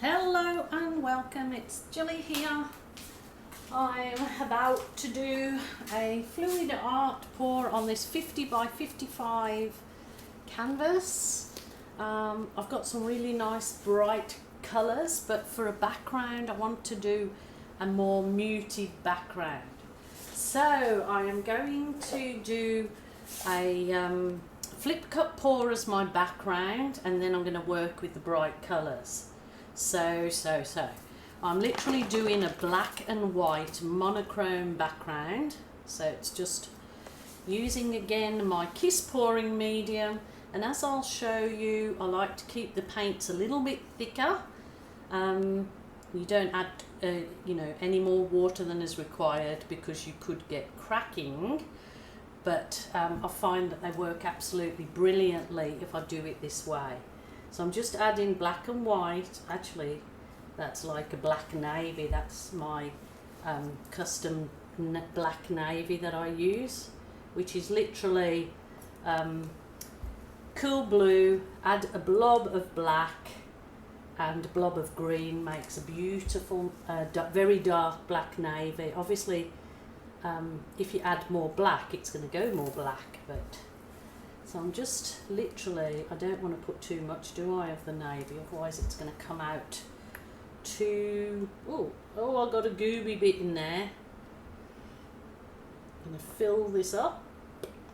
Hello and welcome, it's Jilly here. I'm about to do a fluid art pour on this 50 by 55 canvas. I've got some really nice bright colours, but for a background I want to do a more muted background. So I am going to do a flip cup pour as my background, and then I'm going to work with the bright colours. So I'm literally doing a black and white monochrome background, so it's just using again my kiss pouring medium, and as I'll show you, I like to keep the paints a little bit thicker. You don't add any more water than is required because you could get cracking, but I find that they work absolutely brilliantly if I do it this way. So I'm just adding black and white. Actually, that's like a black navy. That's my custom black navy that I use, which is literally cool blue, add a blob of black and a blob of green, makes a beautiful, very dark black navy. Obviously, if you add more black, it's going to go more black, but so I'm just literally, I don't want to put too much, do I, of the navy, otherwise it's going to come out too, oh, I got a gooby bit in there. I'm going to fill this up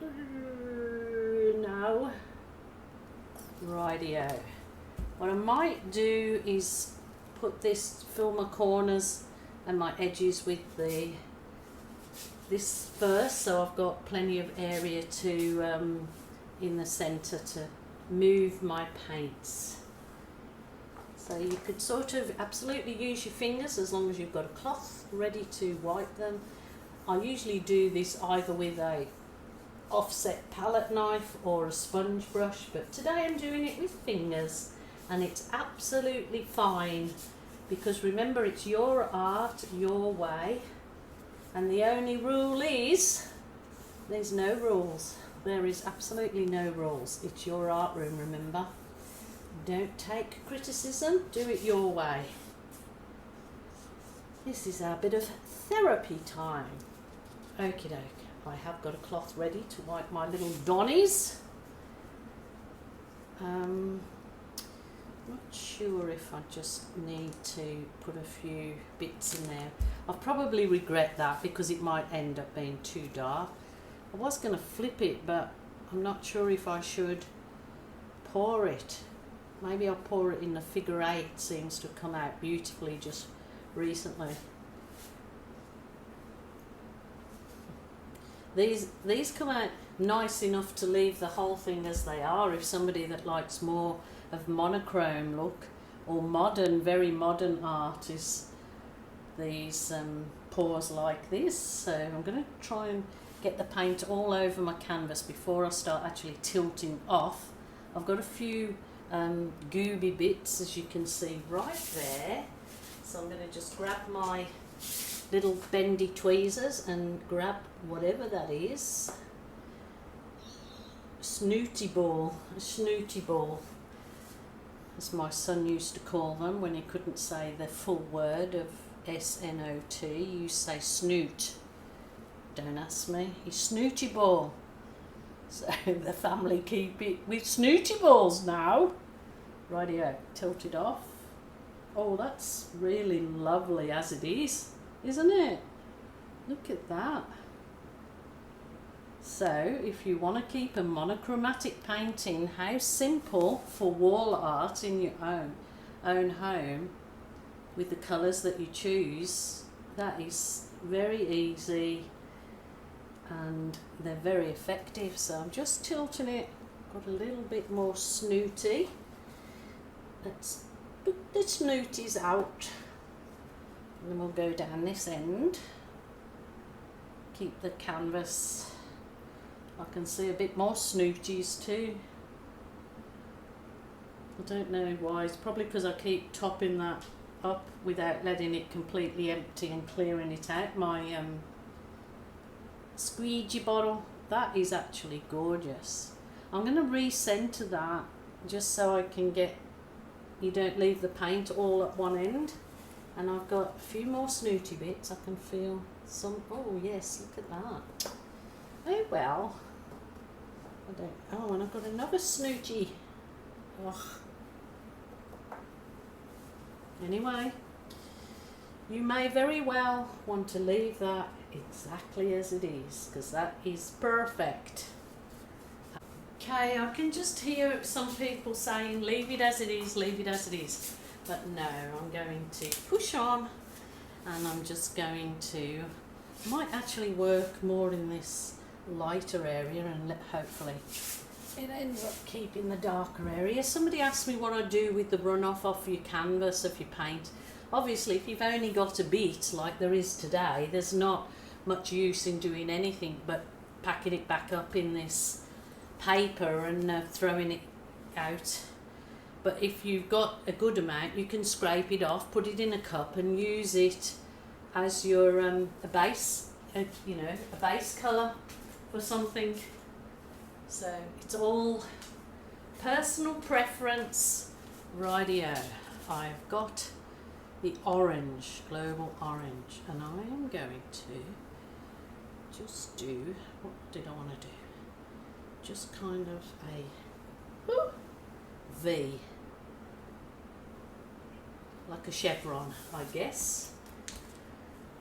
now. Rightio. What I might do is put this, fill my corners and my edges with this first, so I've got plenty of area to in the centre to move my paints. So you could sort of absolutely use your fingers as long as you've got a cloth ready to wipe them. I usually do this either with a offset palette knife or a sponge brush, but today I'm doing it with fingers, and it's absolutely fine because remember, it's your art, your way, and the only rule is there's no rules. There is absolutely no rules. It's your art room, remember. Don't take criticism, do it your way. This is our bit of therapy time. Okie doke. I have got a cloth ready to wipe my little donnies. Not sure if I just need to put a few bits in there. I'll probably regret that because it might end up being too dark. I was going to flip it, but I'm not sure if I should pour it. Maybe I'll pour it in the figure 8. Seems to come out beautifully just recently. These come out nice enough to leave the whole thing as they are if somebody that likes more of monochrome look or modern, very modern art is these pours like this. So I'm going to try and get the paint all over my canvas before I start actually tilting off. I've got a few gooby bits, as you can see right there, so I'm going to just grab my little bendy tweezers and grab whatever that is. A snooty ball, as my son used to call them when he couldn't say the full word of S-N-O-T. He used to say snoot. Don't ask me. He's snooty ball. So the family keep it with snooty balls now. Rightio, tilt it off. Oh, that's really lovely as it is, isn't it? Look at that. So if you want to keep a monochromatic painting, how simple for wall art in your own home with the colours that you choose, that is very easy. And they're very effective. So I'm just tilting it, got a little bit more snooty. Let's put the snooties out, and then we'll go down this end. Keep the canvas. I can see a bit more snooties too. I don't know why, it's probably because I keep topping that up without letting it completely empty and clearing it out. My squeegee bottle, that is actually gorgeous. I'm going to recenter that just so I can get you don't leave the paint all at one end. And I've got a few more snooty bits. I can feel some, oh yes, look at that. Oh well, I don't, oh, and I've got another snooty. Ugh. Anyway, you may very well want to leave that exactly as it is, because that is perfect. Okay, I can just hear some people saying leave it as it is, leave it as it is. But no, I'm going to push on, and I'm just going to, might actually work more in this lighter area, and hopefully it ends up keeping the darker area. Somebody asked me what I do with the runoff off your canvas of your paint. Obviously, if you've only got a bit like there is today, there's not much use in doing anything but packing it back up in this paper and throwing it out. But if you've got a good amount, you can scrape it off, put it in a cup and use it as your a base, you know, a base colour for something. So it's all personal preference. Rightio, I've got the orange, global orange, and I am going to just do, what did I want to do? Just kind of a V, like a chevron, I guess.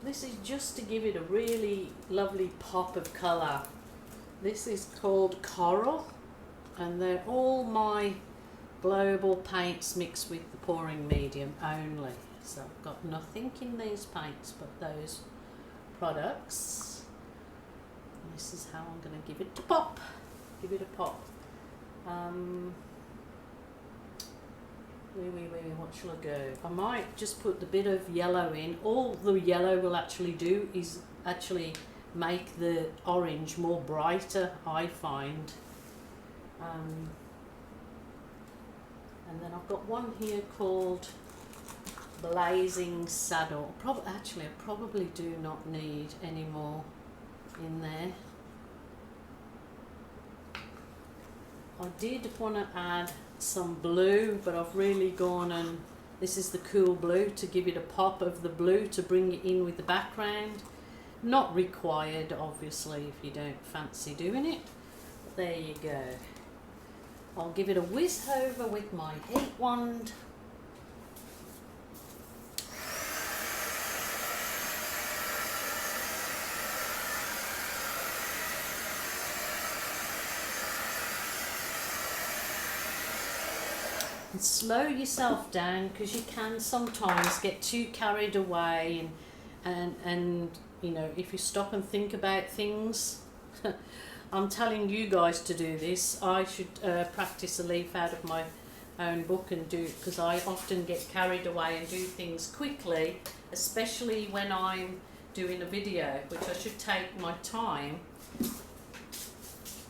This is just to give it a really lovely pop of colour. This is called Coral, and they're all my global paints mixed with the pouring medium only. So I've got nothing in these paints but those products. And this is how I'm going to give it a pop. Give it a pop. What shall I go? I might just put the bit of yellow in. All the yellow will actually do is actually make the orange more brighter, I find. And then I've got one here called Blazing Saddle. Actually, I probably do not need any more in there. I did want to add some blue, but I've really gone and this is the cool blue to give it a pop of the blue to bring it in with the background. Not required, obviously, if you don't fancy doing it. But there you go. I'll give it a whiz over with my heat wand. And slow yourself down, because you can sometimes get too carried away and you know, if you stop and think about things. I'm telling you guys to do this. I should practice a leaf out of my own book and do it, because I often get carried away and do things quickly, especially when I'm doing a video, which I should take my time.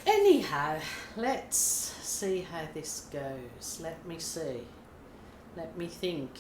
Anyhow, let's see how this goes. Let me see. Let me think.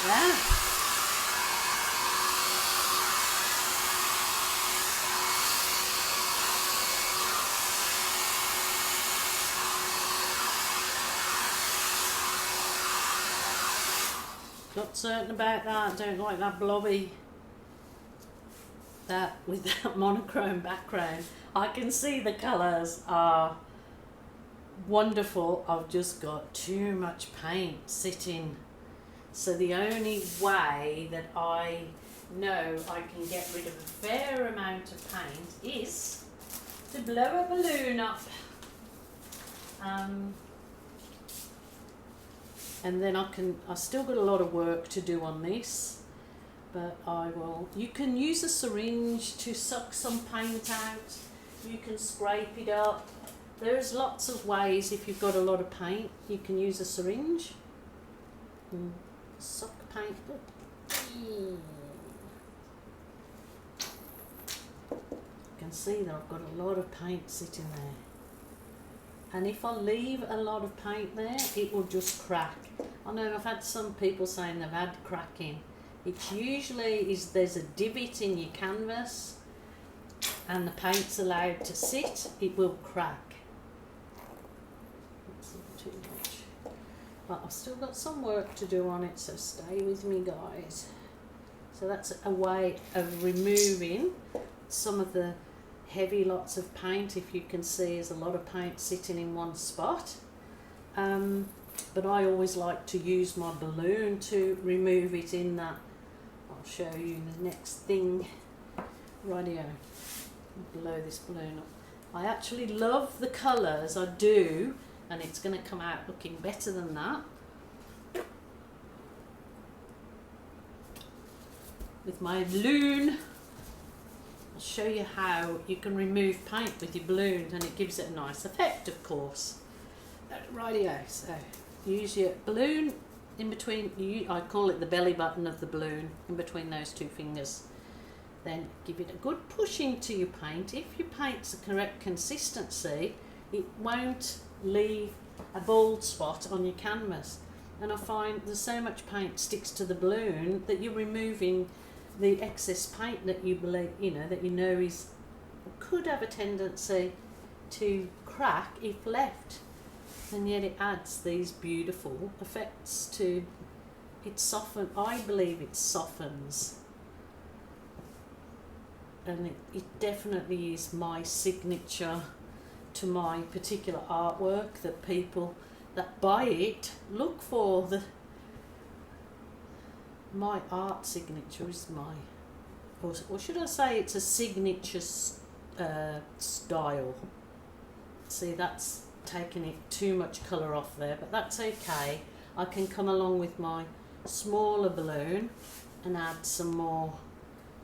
Yeah. Not certain about that. Don't like that blobby. That with that monochrome background. I can see the colours are wonderful. I've just got too much paint sitting. So the only way that I know I can get rid of a fair amount of paint is to blow a balloon up. And then I've still got a lot of work to do on this, but I will. You can use a syringe to suck some paint out. You can scrape it up. There's lots of ways. If you've got a lot of paint, you can use a syringe and suck paint up. You can see that I've got a lot of paint sitting there, and if I leave a lot of paint there, it will just crack. I know I've had some people saying they've had cracking. It usually is there's a divot in your canvas and the paint's allowed to sit, it will crack. That's not too much, but I've still got some work to do on it, so stay with me, guys. So that's a way of removing some of the heavy lots of paint. If you can see, there's a lot of paint sitting in one spot, but I always like to use my balloon to remove it in that. I'll show you the next thing. Rightio, blow this balloon up. I actually love the colours, I do, and it's going to come out looking better than that with my balloon. I'll show you how you can remove paint with your balloon, and it gives it a nice effect, of course. Rightio, so use your balloon in between, I call it the belly button of the balloon, in between those two fingers. Then give it a good push into your paint. If your paint's the correct consistency, it won't leave a bald spot on your canvas. And I find there's so much paint sticks to the balloon that you're removing the excess paint that you believe, that you know is could have a tendency to crack if left. And yet it adds these beautiful effects to it. I believe it softens, and it definitely is my signature to my particular artwork, that people that buy it look for. My art signature is or should I say it's a signature style. See, that's taking it too much colour off there, but that's okay. I can come along with my smaller balloon and add some more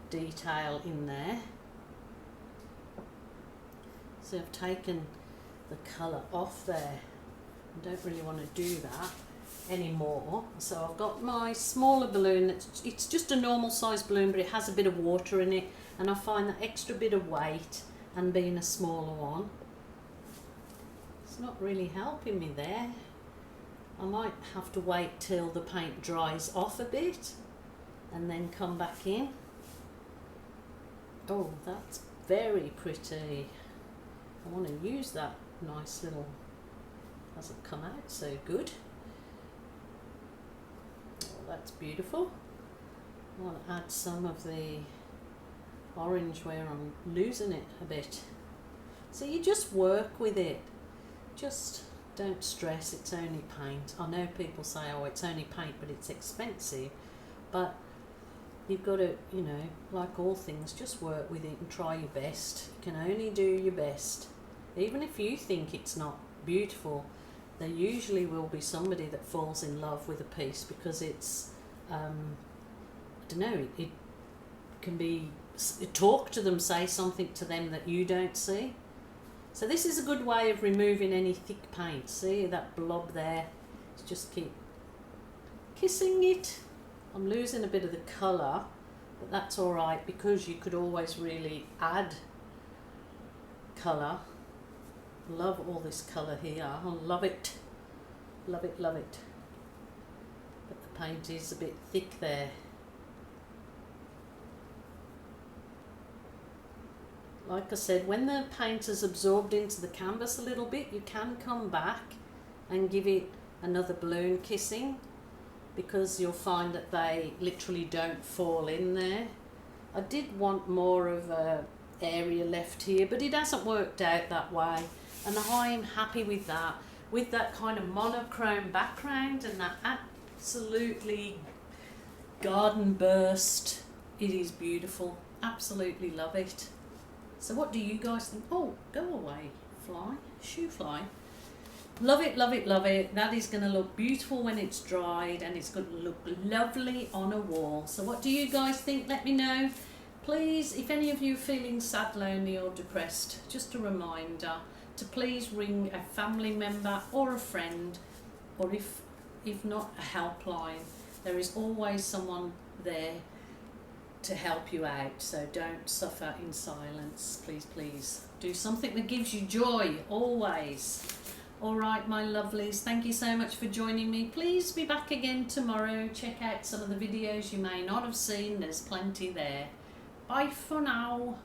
detail in there. So I've taken the colour off there. I don't really want to do that anymore. So I've got my smaller balloon. It's just a normal size balloon, but it has a bit of water in it, and I find that extra bit of weight and being a smaller one, it's not really helping me there. I might have to wait till the paint dries off a bit and then come back in. Oh, that's very pretty. I want to use that nice little, hasn't come out so good. Oh, that's beautiful. I want to add some of the orange where I'm losing it a bit. So you just work with it. Just don't stress, it's only paint. I know people say, oh, it's only paint, but it's expensive. But you've got to, like all things, just work with it and try your best. You can only do your best. Even if you think it's not beautiful, there usually will be somebody that falls in love with a piece because it's, I don't know, it can be, talk to them, say something to them that you don't see. So this is a good way of removing any thick paint. See that blob there? Just keep kissing it. I'm losing a bit of the colour, but that's alright because you could always really add colour. Love all this colour here. I love it. Love it, love it. But the paint is a bit thick there. Like I said, when the paint is absorbed into the canvas a little bit, you can come back and give it another balloon kissing, because you'll find that they literally don't fall in there. I did want more of a area left here, but it hasn't worked out that way, and I'm happy with that kind of monochrome background and that absolutely garden burst. It is beautiful. Absolutely love it. So what do you guys think? Oh, go away, fly, shoe fly. Love it, love it, love it. That is going to look beautiful when it's dried, and it's going to look lovely on a wall. So what do you guys think? Let me know. Please, if any of you are feeling sad, lonely or depressed, just a reminder to please ring a family member or a friend, or if not, a helpline. There is always someone there to help you out, so don't suffer in silence. Please, please do something that gives you joy always. All right, my lovelies, thank you so much for joining me. Please be back again tomorrow. Check out some of the videos you may not have seen. There's plenty there. Bye for now.